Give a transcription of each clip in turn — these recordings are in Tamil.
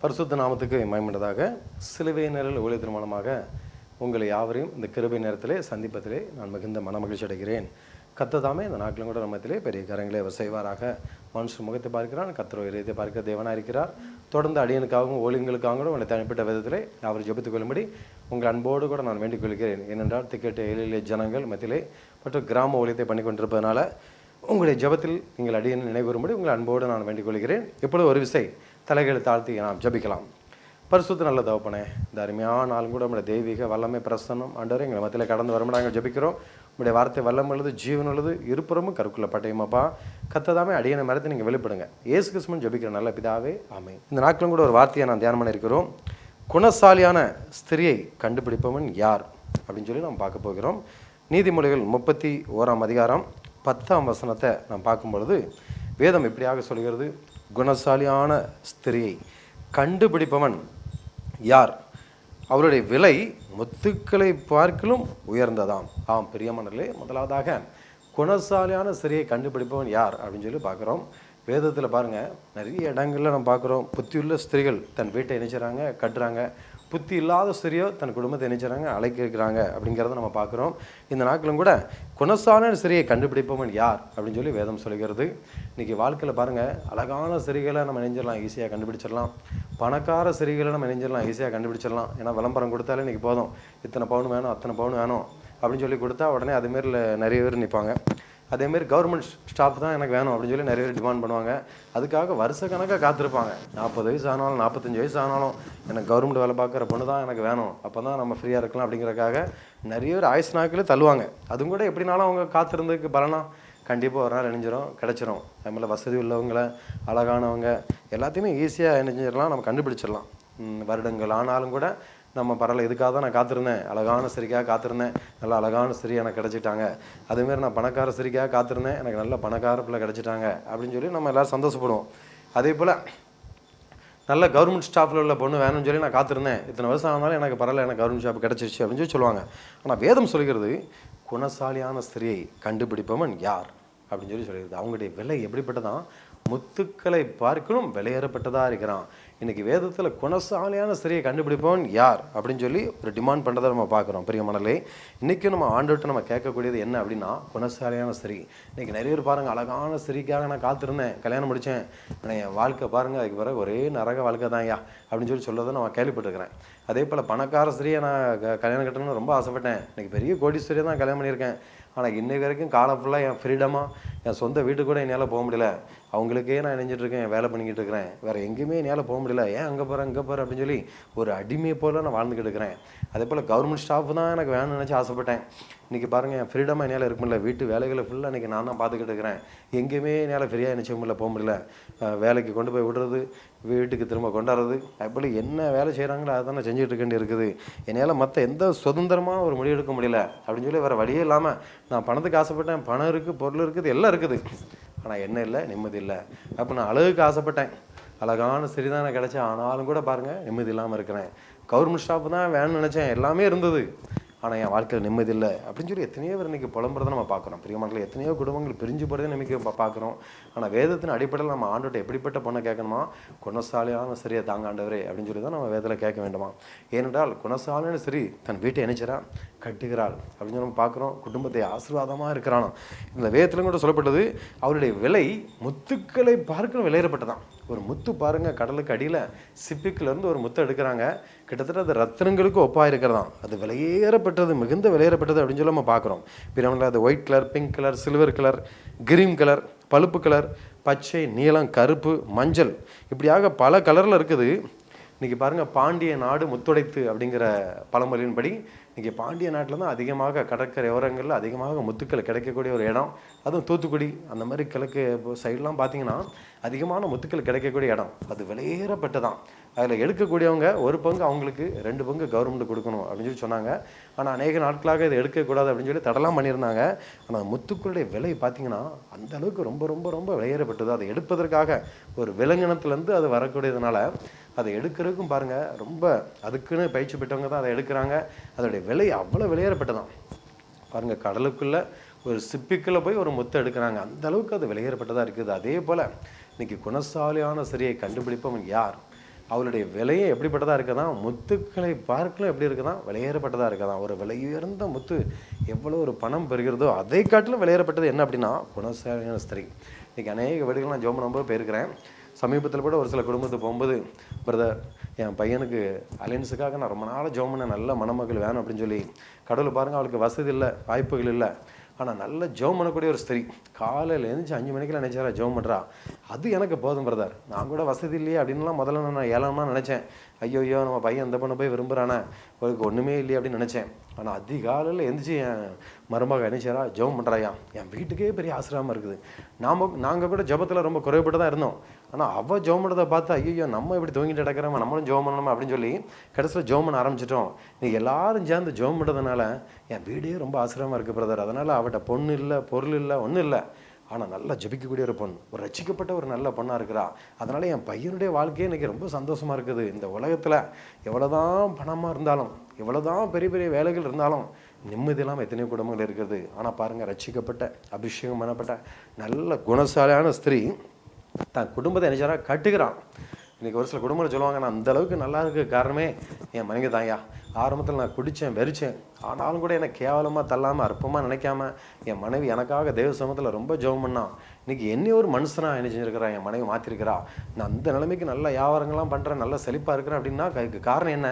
பரிசுத்த நாமத்துக்கு மகிமையுண்டதாக. சிலுவை நிழல் ஊழியத்தின் மூலமாக உங்களை யாவரையும் இந்த கிருபை நேரத்திலே சந்திப்பதிலே நான் மிகுந்த மனமகிழ்ச்சி அடைகிறேன். கர்த்தர் இந்த நாட்களும் கூட நம்மத்திலே பெரிய காரியங்களை அவர் செய்வாராக. மனுஷன் முகத்தை பார்க்கிறான், கர்த்தர் இதயத்தை பார்க்க தேவனாக இருக்கிறார். தொடர்ந்து அடியனுக்காகவும் ஊழியங்களுக்காகவும் கூட உங்களை தனிப்பட்ட விதத்திலே அவர் ஜெபித்துக் கொள்ளும்படி உங்கள் அன்போடு கூட நான் வேண்டிக் கொள்கிறேன். ஏனென்றால் திக்கெட்டு எளிய ஜனங்கள் மத்தியிலே மற்றும் கிராம ஊழியத்தை பண்ணி கொண்டிருப்பதனால உங்களுடைய ஜெபத்தில் நீங்கள் அடியனை நினைவுறும்படி உங்கள் அன்போடு நான் வேண்டிக் கொள்கிறேன். இப்பொழுது ஒரு விசை தலைகளை தாழ்த்தி நாம் ஜபிக்கலாம். பரிசுத்த நல்ல தகப்பனே, இந்த அருமையான நாளும் கூட நம்முடைய தெய்வீக வல்லமை பிரசன்னம் ஆண்டவரே எங்களை மத்தியில் கடந்து வரும்போது நாங்கள் ஜபிக்கிறோம். உங்களுடைய வார்த்தை வல்லம் உள்ளது, ஜீவன் உள்ளது, இருபுறமும் கருக்குள்ள பட்டயமாப்பா. கர்த்ததாமே அடியனை மரத்தை நீங்கள் வெளிப்படுங்க. இயேசு கிறிஸ்துவின் ஜபிக்கிற நல்ல பிதாவே, ஆமென். இந்த நாட்களும் கூட ஒரு வார்த்தையை நான் தியானம் பண்ணியிருக்கிறோம். குணசாலியான ஸ்திரியை கண்டுபிடிப்பவன் யார் அப்படின்னு சொல்லி நாம் பார்க்க போகிறோம். நீதிமொழிகள் 31ஆம் அதிகாரம் 10ஆம் வசனத்தை நாம் பார்க்கும் பொழுது வேதம் இப்படியாக சொல்கிறது, குணசாலியான ஸ்திரியை கண்டுபிடிப்பவன் யார், அவருடைய விலை முத்துக்களை பார்க்கிலும் உயர்ந்ததாம். ஆம் பிரியமானவர்களே, முதலாவதாக குணசாலியான ஸ்திரியை கண்டுபிடிப்பவன் யார் அப்படின்னு சொல்லி பார்க்குறோம். வேதத்தில் பாருங்கள், நிறைய இடங்களில் நம்ம பார்க்குறோம், புத்தியுள்ள ஸ்திரீகள் தன் வீட்டை இணைச்சாங்க, கட்டுறாங்க. புத்தி இல்லாத ஸ்திரியோ தன் குடும்பத்தை இணைச்சாங்க, அழைக்கிறாங்க அப்படிங்கிறத நம்ம பார்க்குறோம். இந்த நாட்களும் கூட குணசாலியான ஸ்திரியை கண்டுபிடிப்பவன் யார் அப்படின்னு சொல்லி வேதம் சொல்கிறது. இன்றைக்கி வாழ்க்கையில் பாருங்கள், அழகான ஸ்திரீகளை நம்ம இணைஞ்சிடலாம், ஈஸியாக கண்டுபிடிச்சிடலாம். பணக்கார ஸ்திரீகளை நம்ம இணைஞ்சிடலாம், ஈஸியாக கண்டுபிடிச்சிடலாம். ஏன்னா விளம்பரம் கொடுத்தாலே இன்றைக்கி போதும், இத்தனை பவுன் வேணும், அத்தனை பவுன் வேணும் அப்படின்னு சொல்லி கொடுத்தா உடனே அதுமாரி நிறைய பேர் நிற்பாங்க. அதேமாரி கவர்மெண்ட் ஸ்டாஃப் தான் எனக்கு வேணும் அப்படின்னு சொல்லி நிறைய பேர் டிமாண்ட் பண்ணுவாங்க. அதுக்காக வருஷ கணக்காக காத்திருப்பாங்க. 40 வயசு ஆனாலும் 45 வயசு ஆனாலும் எனக்கு கவர்மெண்ட் வேலை பார்க்குற பொண்ணு தான் எனக்கு வேணும், அப்போ தான் நம்ம ஃப்ரீயாக இருக்கலாம் அப்படிங்கிறக்காக நிறைய பேர் ஆயுசு நாட்களே தள்ளுவாங்க. அதுவும் கூட எப்படினாலும் அவங்க காத்திருந்ததுக்கு பலனா கண்டிப்பாக ஒரு நாள் இணைஞ்சிரும், கிடச்சிரும். அதுமாதிரி வசதி உள்ளவங்களை, அழகானவங்க எல்லாத்தையுமே ஈஸியாக இணைஞ்சிடலாம், நம்ம கண்டுபிடிச்சிடலாம். வருடங்கள் ஆனாலும் கூட நம்ம பரவாயில்ல, இதுக்காக தான் நான் காத்திருந்தேன், அழகான ஸ்திரிக்காக காத்திருந்தேன், நல்ல அழகான ஸ்திரி எனக்கு கிடச்சிட்டாங்க. அதேமாரி நான் பணக்கார ஸ்திரிக்காக காத்திருந்தேன், எனக்கு நல்ல பணக்கார பிள்ளை கிடச்சிட்டாங்க அப்படின்னு சொல்லி நம்ம எல்லோரும் சந்தோஷப்படுவோம். அதே போல் நல்ல கவர்மெண்ட் ஸ்டாஃபில் உள்ள பொண்ணு வேணும்னு சொல்லி நான் காத்திருந்தேன், இத்தனை வருஷம் ஆனாலும் எனக்கு பரவாயில்ல, எனக்கு கவர்மெண்ட் ஸ்டாஃப் கிடச்சிருச்சு அப்படின்னு சொல்லி சொல்லுவாங்க. ஆனால் வேதம் சொல்கிறது, குணசாலியான ஸ்திரியை கண்டுபிடிப்பவன் யார் அப்படின்னு சொல்லி சொல்லிடுது. அவங்களுடைய விலை எப்படிப்பட்டதான், முத்துக்களை பார்க்கணும் விலையேறப்பட்டதாக இருக்கிறான். இன்றைக்கி வேதத்தில் குணசாலியான ஸ்திரியை கண்டுபிடிப்பவன் யார் அப்படின்னு சொல்லி ஒரு டிமாண்ட் பண்ணுறதை நம்ம பார்க்குறோம். பிரியமானவர்களே, இன்றைக்கும் நம்ம ஆண்டவர்கிட்ட நம்ம கேட்கக்கூடியது என்ன அப்படின்னா, குணசாலியான ஸ்திரி. இன்றைக்கி நிறைய பேர் பாருங்கள், அழகான ஸ்திரிக்காக நான் காத்திருந்தேன், கல்யாணம் முடித்தேன், ஆனால் என் வாழ்க்கை பாருங்கள் அதுக்கு பிறகு ஒரே நரக வாழ்க்கை தான் ஐயா அப்படின்னு சொல்லி சொல்கிறத நான் கேள்விப்பட்டிருக்கிறேன். அதே போல் பணக்கார ஸ்திரியை நான் கல்யாணம் கட்டணும்னு ரொம்ப ஆசைப்பட்டேன், இன்றைக்கி பெரிய கோடீஸ்வரியை தான் கல்யாணம் பண்ணியிருக்கேன், ஆனால் இன்றைக்கு வரைக்கும் காலம் ஃபுல்லாக என் ஃப்ரீடமாக என் சொந்த வீட்டுக்கு கூட என்னால் போக முடியல, அவங்களுக்கே நான் இணைஞ்சிட்ருக்கேன், வேலை பண்ணிக்கிட்டு இருக்கிறேன், வேறு எங்கேயுமே என்னால் போக முடியல, ஏன் அங்கே போகிறேன் இங்கே போகிறேன் அப்படின்னு சொல்லி ஒரு அடிமை போல் நான் வாழ்ந்துக்கிட்டு இருக்கிறேன். அதே போல் கவர்மெண்ட் ஸ்டாஃப் தான் எனக்கு வேணும்னு நினச்சி ஆசைப்பட்டேன், இன்றைக்கி பாருங்கள் என் ஃப்ரீடமாக என்னால் இருக்க முடியல, வீட்டு வேலைகளை ஃபுல்லாக இன்றைக்கி நான் தான் பார்த்துக்கிட்டு இருக்கிறேன், எங்கேயுமே என்னால் ஃப்ரீயாக நினச்ச முடியல, போக முடியல, வேலைக்கு கொண்டு போய் விடுறது, வீட்டுக்கு திரும்ப கொண்டாடுறது, அதுபோல் என்ன வேலை செய்கிறாங்களோ அதை தான் நான் செஞ்சுட்டு இருக்க இருக்குது, என்னால் மற்ற எந்த சுதந்திரமான ஒரு முடிவு எடுக்க முடியல அப்படின்னு சொல்லி வேறு வழியே இல்லாமல் நான் பணத்துக்கு ஆசைப்பட்டேன், பணம் இருக்குது, பொருள் இருக்குது, எல்லாம் இருக்குது, ஆனால் என்ன இல்லை, நிம்மதி இல்லை. அப்போ நான் அழகுக்கு ஆசைப்பட்டேன், அழகான சரிதானே கிடச்சேன், ஆனாலும் கூட பாருங்கள் நிம்மதி இல்லாமல் இருக்கிறேன். கவர்மெண்ட் ஸ்டாஃப் தான் வேணும்னு நினச்சேன், எல்லாமே இருந்தது, ஆனால் என் வாழ்க்கையில் நிம்மதி இல்லை அப்படின்னு சொல்லி எத்தனையோ பேர் இன்றைக்கி புலம்புறதை நம்ம பார்க்குறோம். பிரியமானவர்களே, எத்தனையோ குடும்பங்கள் பிரிஞ்சு போகிறதே நமக்கு பார்க்குறோம். ஆனால் வேதத்தின் அடிப்படையில் நம்ம ஆண்டவர்கிட்ட எப்படிப்பட்ட பொண்ணை கேட்கணுமா, குணசாலியான ஸ்திரியை தாங்க ஆண்டவரே அப்படின்னு சொல்லி தான் நம்ம வேதத்தில் கேட்க வேண்டுமா. ஏனென்றால் குணசாலியான ஸ்திரி தன் வீட்டை இணைச்சிறா, கட்டுகிறாள் அப்படின்னு சொல்லி நம்ம பார்க்குறோம். குடும்பத்தை ஆசீர்வாதமாக இருக்கிறானோ. இந்த வேதத்திலும் கூட சொல்லப்பட்டது, அவருடைய விலை முத்துக்களை பார்க்க விலையேறப்பட்டதான். ஒரு முத்து பாருங்கள், கடலுக்கு அடியில் சிப்பிக்கிலேருந்து ஒரு முத்தை எடுக்கிறாங்க, கிட்டத்தட்ட அது ரத்தினங்களுக்கு ஒப்பாக இருக்கிறதான், அது விலையேறப்பட்டது, மிகுந்த விலையேறப்பட்டது அப்படின்னு சொல்லி நம்ம பார்க்குறோம். பிறகு அது white colour, pink colour, silver colour, green colour, பழுப்பு கலர், பச்சை, நீலம், கருப்பு, மஞ்சள், இப்படியாக பல கலரில் இருக்குது. இன்றைக்கி பாருங்கள், பாண்டிய நாடு முத்துடைத்து அப்படிங்கிற பழமொழியின்படி இன்றைக்கி பாண்டிய நாட்டில் தான் அதிகமாக கடற்கரை ஓரங்களில் அதிகமாக முத்துக்கள் கிடைக்கக்கூடிய ஒரு இடம். அதுவும் தூத்துக்குடி அந்த மாதிரி கிழக்கு சைட்லாம் பார்த்திங்கன்னா அதிகமான முத்துக்கள் கிடைக்கக்கூடிய இடம். அது விலையேறப்பட்டு தான். அதில் எடுக்கக்கூடியவங்க ஒரு பங்கு அவங்களுக்கு, 2 பங்கு கவர்மெண்ட் கொடுக்கணும் அப்படின்னு சொல்லி சொன்னாங்க. ஆனால் அநேக நாட்களாக இதை எடுக்கக்கூடாது அப்படின்னு சொல்லி தடலாம் பண்ணியிருந்தாங்க. ஆனால் முத்துக்களுடைய விலை பார்த்திங்கன்னா அந்த அளவுக்கு ரொம்ப ரொம்ப ரொம்ப விலையேறப்பட்டது. அதை எடுப்பதற்காக ஒரு விலங்கினத்துலேருந்து அது வரக்கூடியதுனால அதை எடுக்கிறதுக்கும் பாருங்கள், ரொம்ப அதுக்குன்னு பயிற்சி பெற்றவங்க தான் அதை எடுக்கிறாங்க. அதோடைய விலை அவ்வளோ விலையேறப்பட்டதான். பாருங்கள், கடலுக்குள்ளே ஒரு சிப்பிக்குள்ளே போய் ஒரு முத்தை எடுக்கிறாங்க, அந்த அளவுக்கு அது விலையேறப்பட்டதாக இருக்குது. அதே போல் இன்றைக்கி குணசாலியான ஸ்திரியை கண்டுபிடிப்பவன் யார், அவளுடைய விலையே எப்படிப்பட்டதாக இருக்குதான், முத்துக்களை பார்க்கலாம் எப்படி இருக்குதான், விலையேறப்பட்டதாக இருக்குதான். ஒரு விலையுயர்ந்த முத்து எவ்வளோ ஒரு பணம் பெறுகிறதோ அதை காட்டிலும் விலையேறப்பட்டது என்ன அப்படின்னா குணசாலியான ஸ்திரீ. இன்றைக்கி அநேக வீடுகள் நான் ஜோம் நம்ப போயிருக்கிறேன். சமீபத்தில் கூட ஒரு சில குடும்பத்துக்கு போகும்போது, பிரதர் என் பையனுக்கு அலைன்ஸுக்காக நான் ரொம்ப நாள் ஜோம் பண்ண நல்ல மணமகள் வேணும் அப்படின்னு சொல்லி, கடவுளை பாருங்கள் அவளுக்கு வசதி இல்லை, வாய்ப்புகள் இல்லை, ஆனால் நல்ல ஜெபம் பண்ணக்கூடிய ஒரு ஸ்திரீ காலையில் எழுந்துச்சு 5 மணிக்கெல்லாம் நினச்சாரா ஜெபம் பண்ணுறா. அது எனக்கு போதும் பிரதர். நான் கூட வசதி இல்லையே அப்படின்லாம் முதல்ல நான் ஏழாமா நினச்சேன். ஐயோ நம்ம பையன் இந்த பண்ண போய் விரும்புகிறானே, அவருக்கு ஒன்றுமே இல்லையே அப்படின்னு நினச்சேன். ஆனால் அதிகாலையில் எழுந்துச்சு என் மருமக நினைச்சாரா ஜெபம் பண்ணுறாயா. என் வீட்டுக்கே பெரிய ஆசிரமமாக இருக்குது. நாங்கள் கூட ஜெபத்தில் ரொம்ப குறைபட்டு தான் இருந்தோம். ஆனால் அவள் ஜெபம் பண்ணுறதை பார்த்து ஐயோ நம்ம இப்படி தூங்கிட்டு கிடக்கிறோம், நம்மளும் ஜெபம் பண்ணணுமா அப்படின்னு சொல்லி கடைசியில் ஜெபம் பண்ண ஆரம்பிச்சிட்டோம். நீங்கள் எல்லாரும் சேர்ந்து ஜெபம் பண்ணுறதுனால என் வீடே ரொம்ப ஆசிரமமாக இருக்குது பிரதர். அதனால் அவட்ட பொண்ணு இல்லை, பொருள் இல்லை, ஒன்றும் இல்லை, ஆனால் நல்லா ஜபிக்கக்கூடிய ஒரு பொண்ணு, ஒரு ரசிக்கப்பட்ட ஒரு நல்ல பொண்ணாக இருக்கிறா. அதனால் என் பையனுடைய வாழ்க்கையே இன்றைக்கி ரொம்ப சந்தோஷமாக இருக்குது. இந்த உலகத்தில் எவ்வளோதான் பணமாக இருந்தாலும், எவ்வளோதான் பெரிய பெரிய வேலைகள் இருந்தாலும் நிம்மதி இல்லாமல் எத்தனையோ குடும்பங்கள் இருக்குது. ஆனால் பாருங்கள், ரசிக்கப்பட்ட அபிஷேகம் பண்ணப்பட்ட நல்ல குணசாலியான ஸ்திரீ தான் குடும்பத்தை நினைச்சாரா கட்டுக்கிறான். இன்றைக்கி ஒரு சில குடும்பங்கள் சொல்லுவாங்க, நான் அந்தளவுக்கு நல்லா இருக்க காரணமே என் மனைவி தாயா. ஆரம்பத்தில் நான் குடித்தேன், வெறிச்சேன், ஆனாலும் கூட என்னை கேவலமாக தள்ளாமல் அற்பமாக நினைக்காம என் மனைவி எனக்காக தேவ சமூகத்தில் ரொம்ப ஜெபம் பண்ணான். இன்றைக்கி என்னை ஒரு மனுஷனாக என்ன செஞ்சுருக்கிறா, என் மனைவி மாற்றிருக்கிறா. நான் அந்த நிலைமைக்கு நல்ல வியாபாரங்கள்லாம் பண்ணுறேன், நல்ல செழிப்பாக இருக்கிறேன் அப்படின்னா அதுக்கு காரணம் என்ன,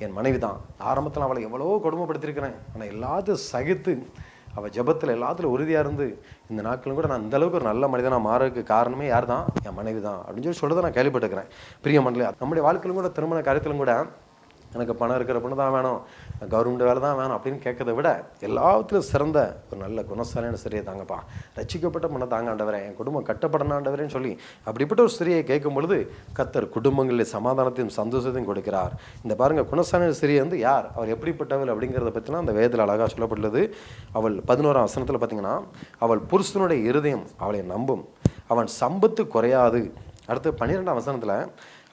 என் மனைவி தான். ஆரம்பத்தில் அவளை எவ்வளோ கொடுமைப்படுத்திருக்கிறேன், ஆனால் எல்லாத்தையும் சகித்து அவள் ஜெபத்தில் எல்லாத்துலையும் உறுதியாக இருந்து இந்த நாட்களும் கூட நான் இந்தளவுக்கு ஒரு நல்ல மனிதனாக மாறதுக்கு காரணமே யார் தான், என் மனைவி தான் அப்படின்னு சொல்லி சொல்கிறத நான் கேள்விப்பட்டுக்கிறேன். பிரியமண்டலே, நம்முடைய வாழ்க்கையிலும் கூட திருமண காரியத்திலும் கூட எனக்கு பணம் இருக்கிற பொண்ணு தான் வேணும், கவர்மெண்ட் வேலை தான் வேணும் அப்படின்னு கேட்கறத விட எல்லாத்துலையும் சிறந்த ஒரு நல்ல குணசாலியான ஸ்திரியை தாங்கப்பா, ரட்சிக்கப்பட்ட பொண்ணை தாங்க ஆண்டவரே, என் குடும்பம் கட்டப்படணும் ஆண்டவரேன்னு சொல்லி அப்படிப்பட்ட ஒரு ஸ்திரியை கேட்கும் பொழுது கர்த்தர் குடும்பங்களில் சமாதானத்தையும் சந்தோஷத்தையும் கொடுக்கிறார். இந்த பாருங்கள், குணசாலியான ஸ்திரியை வந்து யார், அவர் எப்படிப்பட்டவள் அப்படிங்கிறத பற்றினா அந்த வேதத்தில் அழகாக சொல்லப்பட்டுள்ளது. அவள் 11ஆம் வசனத்தில் பார்த்தீங்கன்னா, அவள் புருஷனுடைய இருதயம் அவளை நம்பும், அவன் சம்பத்து குறையாது. அடுத்து 12ஆம் வசனத்தில்,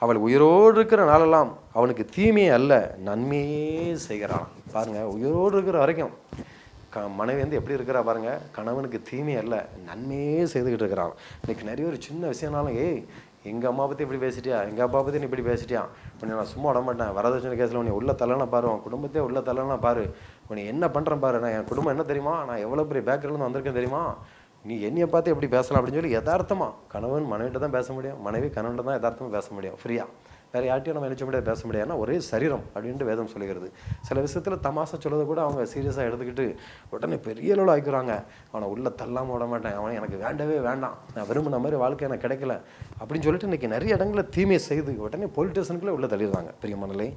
அவள் உயிரோடு இருக்கிற நாளெல்லாம் அவனுக்கு தீமையே அல்ல நன்மையே செய்கிறான். பாருங்கள், உயிரோடு இருக்கிற வரைக்கும் மனைவி வந்து எப்படி இருக்கிறா பாருங்கள், கணவனுக்கு தீமை அல்ல நன்மையே செய்துக்கிட்டு இருக்கிறான். இன்றைக்கி நிறைய ஒரு சின்ன விஷயம்னாலும், எங்கள் அம்மா பற்றி இப்படி பேசிட்டியா, எங்கள் அப்பா பற்றி நீ இப்படி பேசிட்டியா, உன்னை நான் சும்மா விட மாட்டேன், வரதட்சணை கேஸில் உன்னை உள்ள தள்ளனா பாரு, உன் குடும்பத்தையே உள்ள தள்ளனா பாரு, உன்னை என்ன பண்ணுறேன் பாரு, நான் என் குடும்பம் என்ன தெரியுமா, நான் எவ்வளோ பெரிய பேக்ரவுண்ட் வந்திருக்கேன் தெரியுமா, நீ என்னையை பார்த்து எப்படி பேசலாம் அப்படின்னு சொல்லி யதார்த்தமாக கணவன் மனைவிட்ட தான் பேச முடியும், மனைவி கணவன்கிட்ட தான் யதார்த்தமாக பேச முடியும், ஃப்ரீயாக. வேறு யார்ட்டையும் நம்ம நினச்ச முடியாது, பேச முடியாது. ஏன்னா ஒரே சரீரம் அப்படின்ட்டு வேதம் சொல்லுகிறது. சில விஷயத்தில் தமாசா சொல்லதை கூட அவங்க சீரியஸாக எடுத்துக்கிட்டு உடனே பெரிய அளவில் ஆக்கிடுவாங்க. அவனை உள்ளே தள்ளாமல் விட மாட்டேன், அவனை எனக்கு வேண்டவே வேண்டாம், நான் விரும்பின மாதிரி வாழ்க்கை எனக்கு கிடைக்கல அப்படின்னு சொல்லிட்டு இன்றைக்கி நிறைய இடங்களில் தீமையை செய்து உடனே போலீஸ் ஸ்டேஷனுக்குள்ளே உள்ளே தள்ளிடுறாங்க பெரிய மனநிலை.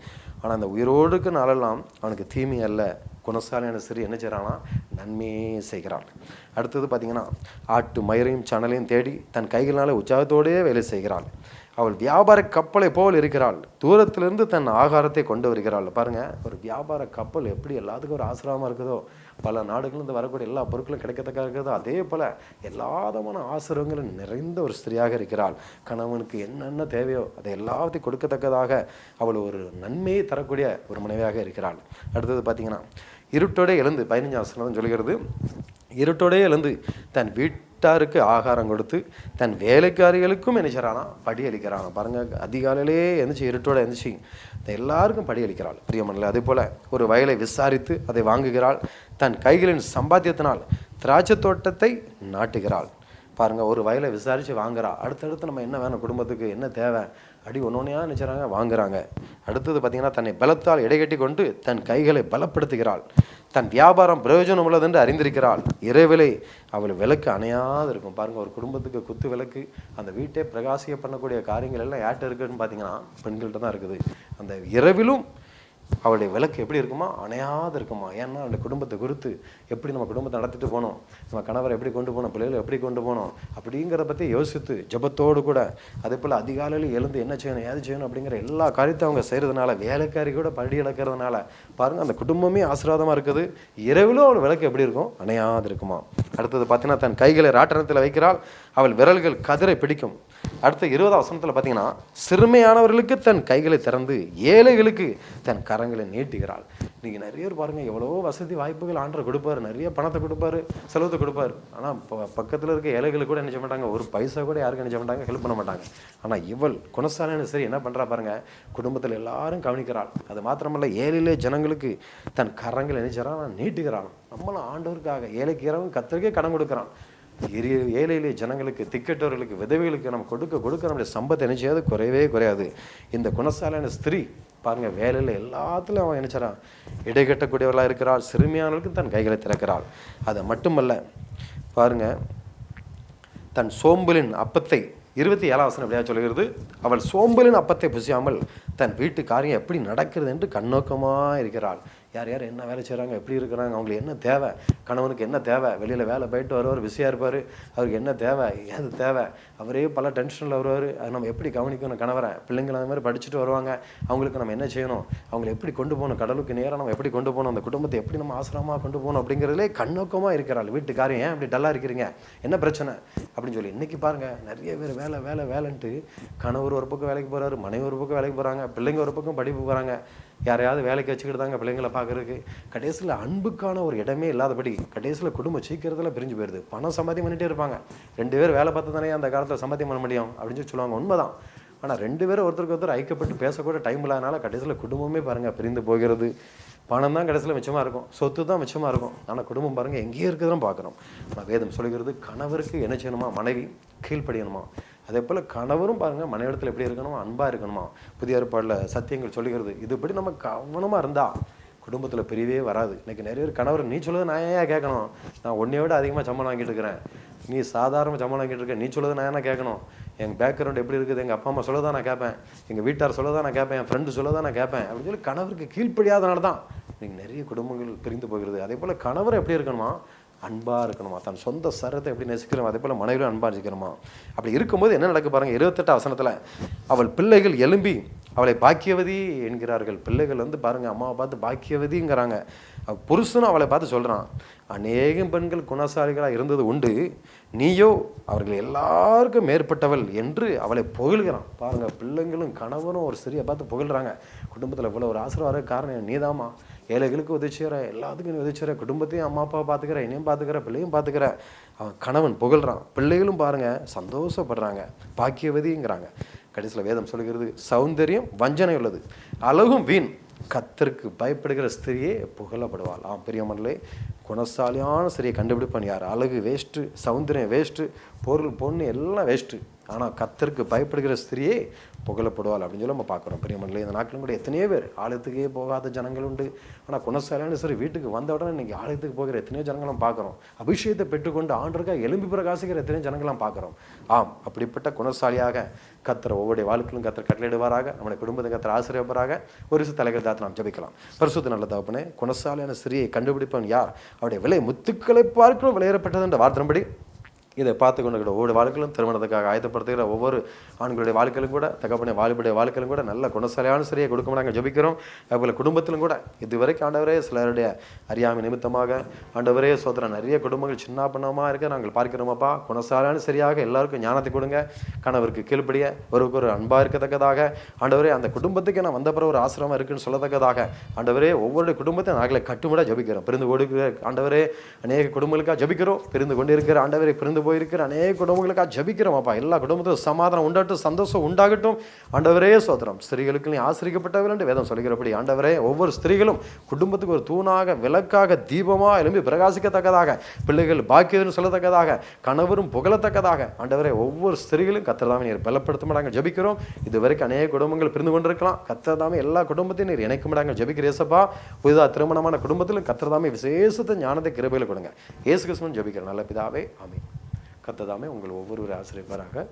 ஆனால் அந்த உயிரோடுக்கு நாளெல்லாம் அவனுக்கு தீமை அல்ல, குணசாலியான ஸ்திரீ என்ன செய்கிறான்னா நன்மையே செய்கிறாள். அடுத்தது பார்த்திங்கன்னா, ஆட்டு மயிரையும் சணலையும் தேடி தன் கைகளினாலே உற்சாகத்தோடே வேலை செய்கிறாள். அவள் வியாபார கப்பலை போல் இருக்கிறாள், தூரத்திலிருந்து தன் ஆகாரத்தை கொண்டு வருகிறாள். பாருங்கள், ஒரு வியாபார கப்பல் எப்படி எல்லாத்துக்கும் ஒரு ஆசிரமமாக இருக்குதோ, பல நாடுகளிலிருந்து வரக்கூடிய எல்லா பொருட்களும் கிடைக்கத்தக்க இருக்கிறதோ, அதே போல் எல்லா விதமான ஆசிரமங்களும் நிறைந்த ஒரு ஸ்திரியாக இருக்கிறாள். கணவனுக்கு என்னென்ன தேவையோ அதை எல்லாத்தையும் கொடுக்கத்தக்கதாக அவள் ஒரு நன்மையை தரக்கூடிய ஒரு மனைவியாக இருக்கிறாள். அடுத்தது பார்த்திங்கன்னா, இருட்டோடே எழுந்து 15ஆம் வசனம் சொல்கிறது, இருட்டோடே எழுந்து தன் வீட்டாருக்கு ஆகாரம் கொடுத்து தன் வேலைக்காரிகளுக்கும் என்ன செய்கிறானா படியளிக்கிறானா. பாருங்கள், அதிகாலையிலே எழுந்துச்சு, இருட்டோட எழுந்துச்சு எல்லாருக்கும் படியளிக்கிறாள். பிரியமனே, அதே போல் ஒரு வயலை விசாரித்து அதை வாங்குகிறாள், தன் கைகளின் சம்பாத்தியத்தினால் திராட்சை தோட்டத்தை நாட்டுகிறாள். பாருங்கள், ஒரு வயலை விசாரித்து வாங்குறா. அடுத்தடுத்து நம்ம என்ன வேணும், குடும்பத்துக்கு என்ன தேவை அடி ஒன்றொன்னையாக நினச்சாங்க வாங்குறாங்க. அடுத்தது பார்த்திங்கன்னா, தன்னை பலத்தால் இடைகட்டி கொண்டு தன் கைகளை பலப்படுத்துகிறாள், தன் வியாபாரம் பிரயோஜனம் உள்ளது என்று அறிந்திருக்கிறாள். இரவிலே அவள் விளக்கு அணையாது இருக்கும். பாருங்கள், ஒரு குடும்பத்துக்கு குத்து விளக்கு, அந்த வீட்டை பிரகாசிக்க பண்ணக்கூடிய காரியங்கள் எல்லாம் யார்கிட்ட இருக்குதுன்னு பார்த்தீங்கன்னா பெண்கள்கிட்ட தான் இருக்குது. அந்த இரவிலும் அவளுடைய விளக்கு எப்படி இருக்குமா, அணையாது இருக்குமா. ஏன்னா அவளுடைய குடும்பத்தை குறித்து எப்படி நம்ம குடும்பத்தை நடத்திட்டு போனோம், நம்ம கணவரை எப்படி கொண்டு போனோம், பிள்ளைகளை எப்படி கொண்டு போனோம் அப்படிங்கிறத பற்றி யோசித்து ஜபத்தோடு கூட அதே போல் அதிகாலையில் எழுந்து என்ன செய்யணும், ஏது செய்யணும் அப்படிங்கிற எல்லா காரியத்தையும் அவங்க செய்கிறதுனால, வேலைக்காரி கூட படி இழக்கிறதுனால பாருங்கள் அந்த குடும்பமே ஆசீர்வாதமாக இருக்குது. இரவிலும் அவள் விளக்கு எப்படி இருக்கும், அணையாது இருக்குமா. அடுத்தது பார்த்தீங்கன்னா, தன் கைகளை ராட்டனத்தில் வைக்கிறாள், அவள் விரல்கள் கதிரை பிடிக்கும். அடுத்த 20ஆம் வசனத்தில் பார்த்தீங்கன்னா, சிறுமையானவர்களுக்கு தன் கைகளை திறந்து ஏழைகளுக்கு தன் கரங்களை கரங்களை நீட்டுகிறாள். இன்னைக்கு நிறைய பேர் பாருங்கள், எவ்வளோ வசதி வாய்ப்புகள் ஆண்டவர் கொடுப்பாரு, நிறைய பணத்தை கொடுப்பாரு, செலவத்தை கொடுப்பாரு. ஆனால் பக்கத்தில் இருக்க ஏழைகளுக்கு கூட என்ன செய்ய மாட்டாங்க, ஒரு பைசா கூட யாருக்கும் என்ன செய்ய மாட்டாங்க, ஹெல்ப் பண்ண மாட்டாங்க. ஆனால் இவள் குணசாலியான சரி என்ன பண்ணுறா பாருங்க, குடும்பத்தில் எல்லாரும் கவனிக்கிறாள். அது மாத்திரமல்ல, ஏழையிலே ஜனங்களுக்கு தன் கரங்களை நினைச்சாரான் நீட்டுகிறான். நம்மளும் ஆண்டவருக்காக ஏழைக்கு இரவும் கத்தருக்கே கடன் கொடுக்குறான். ஏழையிலே ஜனங்களுக்கு, திக்கட்டவர்களுக்கு, விதவைகளுக்கு நம்ம கொடுக்க நம்முடைய சம்பத்தை என்ன செய்யாது, குறையவே குறையாது. இந்த குணசாலியான ஸ்திரீ பாருங்க, வேலையில் எல்லாத்துலையும் அவன் நினைச்சாரான் இடைகட்டக்கூடியவர்களாக இருக்கிறாள். சிறுமியானவர்களுக்கு தன் கைகளை திறக்கிறாள். அது மட்டுமல்ல பாருங்க, தன் சோம்பலின் அப்பத்தை 27 வசனம் எப்படியா சொல்லுகிறது, அவள் சோம்பலின் அப்பத்தை புசியாமல் தன் வீட்டு காரியம் எப்படி நடக்கிறது என்று கண்ணோக்கமாக இருக்கிறாள். யார் யார் என்ன வேலை செய்கிறாங்க, எப்படி இருக்கிறாங்க, அவங்களுக்கு என்ன தேவை, கணவனுக்கு என்ன தேவை, வெளியில் வேலை போயிட்டு வருவார், பிஸியாக இருப்பார், அவருக்கு என்ன தேவை, ஏது தேவை, அவரே பல டென்ஷனில் வருவார். அது நம்ம எப்படி கவனிக்கணும், கணவரை பிள்ளைங்களை அந்த மாதிரி படிச்சுட்டு வருவாங்க, அவங்களுக்கு நம்ம என்ன செய்யணும், அவங்களை எப்படி கொண்டு போகணும், கடலுக்கு நேராக நம்ம எப்படி கொண்டு போகணும், அந்த குடும்பத்தை எப்படி நம்ம ஆசிரமமாக கொண்டு போகணும் அப்படிங்கிறதுலே கண்ணோக்கமாக இருக்கிறாள். வீட்டு காரியம் ஏன் அப்படி டல்லாக இருக்கிறீங்க, என்ன பிரச்சனை அப்படின்னு சொல்லி. இன்றைக்கி பாருங்கள், நிறைய பேர் வேலை வேலை வேலைன்ட்டு கணவர் ஒரு பக்கம் வேலைக்கு போகிறாரு, மனைவி ஒரு பக்கம் வேலைக்கு போகிறாங்க, பிள்ளைங்க ஒரு பக்கம் படிப்பு போகிறாங்க, யாரையாவது வேலைக்கு வச்சுக்கிட்டு தாங்க பிள்ளைங்களை பார்க்குறதுக்கு. கடைசியில் அன்புக்கான ஒரு இடமே இல்லாதபடி கடைசியில் குடும்பம் சீக்கிரத்தில் பிரிஞ்சு போயிடுது. பணம் சம்பாத்தியம் பண்ணிகிட்டே இருப்பாங்க. 2 பேர் வேலை பார்த்து தானே அந்த காலத்தில் சம்பாத்தியம் பண்ண முடியும் அப்படின்னு சொல்லுவாங்க, உண்மைதான். ஆனால் 2 பேரும் ஒருத்தருக்கு ஒருத்தர் ஐக்கப்பட்டு பேசக்கூட டைம் இல்லாதனால கடைசியில் குடும்பமே பாருங்கள் பிரிந்து போகிறது. பணம் தான் கடைசியில் மிச்சமாக இருக்கும், சொத்து தான் மிச்சமாக இருக்கும். ஆனால் குடும்பம் பாருங்கள் எங்கேயே இருக்குதுன்னு பார்க்குறோம். ஆனால் வேதம் சொல்கிறது, கணவருக்கு என்ன செய்யணுமா, மனைவி கீழ்ப்படியணுமா. அதே போல் கணவரும் பாருங்கள் மனைவிடத்தில் எப்படி இருக்கணுமா, அன்பாக இருக்கணுமா. புதிய ஏற்பாடில் சத்தியங்கள் சொல்லுகிறது. இதுபடி நம்ம கவனமாக இருந்தால் குடும்பத்தில் பிரிவே வராது. இன்றைக்கி நிறைய பேர் கணவர் நீ சொல்லுறது நான் ஏன் கேட்கணும், நான் உன்னைய விட அதிகமாக சம்பளம் வாங்கிட்டு இருக்கிறேன், நீ சாதாரண சம்பளம் வாங்கிட்டு இருக்க, நீ சொல்லுறது நான் என்ன கேட்கணும், எங்கள் பேக்ரவுண்ட் எப்படி இருக்குது, எங்கள் அப்பா அம்மா சொல்ல தான் நான் கேட்பேன், எங்கள் வீட்டார் சொல்ல தான் நான் கேட்பேன், என் ஃப்ரெண்டு சொல்ல தான் நான் கேட்பேன் அப்படின்னு சொல்லி கணவருக்கு கீழ்ப்படியாதனால தான் இன்றைக்கி நிறைய குடும்பங்கள் பிரிந்து போகிறது. அதே போல் கணவர் எப்படி இருக்கணுமா, அன்பாக இருக்கணுமா, தன் சொந்த சரத்தை எப்படி நேசிக்கிறோம் அதே போல் மனைவியும் அன்பாக இருக்கணுமா. அப்படி இருக்கும்போது என்ன நடக்க பாருங்கள், 28 வசனத்தில் அவள் பிள்ளைகள் எழும்பி அவளை பாக்கியவதி என்கிறார்கள். பிள்ளைகள் வந்து பாருங்கள் அம்மாவை பார்த்து பாக்கியவதிங்கிறாங்க. புருஷனும் அவளை பார்த்து சொல்கிறான், அநேகம் பெண்கள் குணசாலிகளாக இருந்தது உண்டு, நீயோ அவர்கள் எல்லாருக்கும் மேற்பட்டவள் என்று அவளை புகழ்கிறான். பாருங்கள், பிள்ளைங்களும் கணவனும் ஒரு ஸ்திரியை பார்த்து புகழ்கிறாங்க. குடும்பத்தில் இவ்வளோ ஒரு ஆசீர்வாத காரணம் நீதாமா, ஏழைகளுக்கு உதவிச்சுற, எல்லாத்துக்கும் உதவிச்சுற, குடும்பத்தையும் அம்மா அப்பா பார்த்துக்கிற, என்னையும் பார்த்துக்கிற, பிள்ளையும் பார்த்துக்கிற அவன் கணவன் புகழ்கிறான். பிள்ளைகளும் பாருங்கள் சந்தோஷப்படுறாங்க, பாக்கியவதிங்கிறாங்க. கடைசியில் வேதம் சொல்கிறது, சௌந்தரியம் வஞ்சனை உள்ளது, அழகும் வீண், கர்த்தருக்கு பயப்படுகிற ஸ்திரியே புகழப்படுவாள். பிரியமர்களே, குணசாலியான ஸ்திரியை கண்டுபிடிப்பான் யார். அழகு வேஸ்ட்டு, சௌந்தரியம் வேஸ்ட்டு, பொருள் பொண்ணு எல்லாம் வேஸ்ட்டு, ஆனால் கர்த்தருக்கு பயப்படுகிற ஸ்திரியே புகழப்படுவாள் அப்படின்னு சொல்லி நம்ம பார்க்குறோம். பிரியமர்களே, இந்த நாட்களும் கூட எத்தனையோ பேர் ஆலயத்துக்கே போகாத ஜனங்கள் உண்டு. ஆனால் குணசாலியான சரி வீட்டுக்கு வந்த உடனே இன்றைக்கி ஆலயத்துக்கு போகிற எத்தனையோ ஜனங்களும் பார்க்குறோம். அபிஷேகத்தை பெற்றுக்கொண்டு ஆண்டருக்காக எலும்பி பிரகாசிக்கிற எத்தனையோ ஜனங்களும் பார்க்குறோம். அப்படிப்பட்ட குணசாலியாக கர்த்தர் ஒவ்வொரு வாழ்க்கையிலும் கர்த்தர் கட்டளையிடுவாராக. நம்முடைய குடும்பத்தை கர்த்தர் ஆசீர்வதிப்பாராக. ஒரு சில தலைகள் தாத்து நாம் ஜெபிக்கலாம். பரிசுத்த நல்ல தகப்பனே, குணசாலியான ஸ்திரியை கண்டுபிடிப்பவன் யார், அவருடைய விலை முத்துக்களை பார்க்கிறோம் விலையேறப்பட்டது என்ற வார்த்தைப்படி இதை பார்த்து கொண்டு ஒவ்வொரு வாழ்க்கையிலும் திருமணத்துக்காக ஆயத்தப்படுத்துகிற ஒவ்வொரு ஆண்களுடைய வாழ்க்கையிலும் கூட, தகப்பனை வாலிபுடைய வாழ்க்கையிலும் கூட நல்ல குணசாலியான சரியை கொடுக்க நாங்கள் ஜெபிக்கிறோம். அதுபோல் குடும்பத்திலும் கூட இதுவரைக்கும் ஆண்டவரே சிலருடைய அறியாமை நிமித்தமாக ஆண்டவரே சோதரன் நிறைய குடும்பங்கள் சின்ன பண்ணமாக இருக்க நாங்கள் பார்க்கிறோமப்பா. குணசாலியான சரியாக எல்லாருக்கும் ஞானத்தை கொடுங்க, கணவருக்கு கீழ்ப்படிய ஒருவருக்கு ஒரு அன்பாக இருக்கத்தக்கதாக ஆண்டவரே, அந்த குடும்பத்துக்கு நான் வந்த பிறகு ஒரு ஆசிரமம் இருக்குன்னு சொல்லத்தக்கதாக ஆண்டவரே ஒவ்வொரு குடும்பத்தை நாங்களை கட்டுமுட ஜெபிக்கிறோம். பிரிந்து கொடுக்கிற ஆண்டவரே அநேக குடும்பங்களுக்காக ஜெபிக்கிறோம். பிரிந்து கொண்டு இருக்கிற ஆண்டவரே, பிரிந்து போயிருக்கிற அநேக குடும்பங்களுக்காக ஜெபிக்கிறோம் அப்பா. எல்லா குடும்பத்திலும் சமாதானம் உண்டாட்டும், சந்தோஷம் உண்டாகட்டும். ஆண்டவரே சோதரம், ஸ்திரீகளுக்கு நீ ஆசிரியப்பட்டவர் என்று வேதம் சொல்கிறபடி ஆண்டவரே ஒவ்வொரு ஸ்திரீகளும் குடும்பத்துக்கு ஒரு தூணாக, விளக்காக, தீபமாக எழும்பி பிரகாசிக்கத்தக்கதாக, பிள்ளைகள் பாக்கியன்னு சொல்லத்தக்கதாக, கணவரும் புகழத்தக்கதாக ஆண்டவரே ஒவ்வொரு ஸ்திரீகளும் கர்த்தர்தாமே நீர் பலப்படுத்த நாங்கள் ஜெபிக்கிறோம். இதுவரைக்கும் அநேக குடும்பங்கள் பிரிந்து கொண்டிருக்கலாம். கர்த்தர்தாமே எல்லா குடும்பத்தையும் நீர் இணைக்க நாங்கள் ஜெபிக்கிறேசப்பா. புதிதாக திருமணமான குடும்பத்திலும் கர்த்தர்தாமே விசேஷத்தை ஞானத்தை கிருபையில் கொடுங்க. இயேசு கிறிஸ்துவின் ஜெபிக்கிறேன் நல்ல பிதாவே, ஆமென். கர்த்தர் தாமே உங்கள் ஒவ்வொரு ஆசிரியப்பாராக.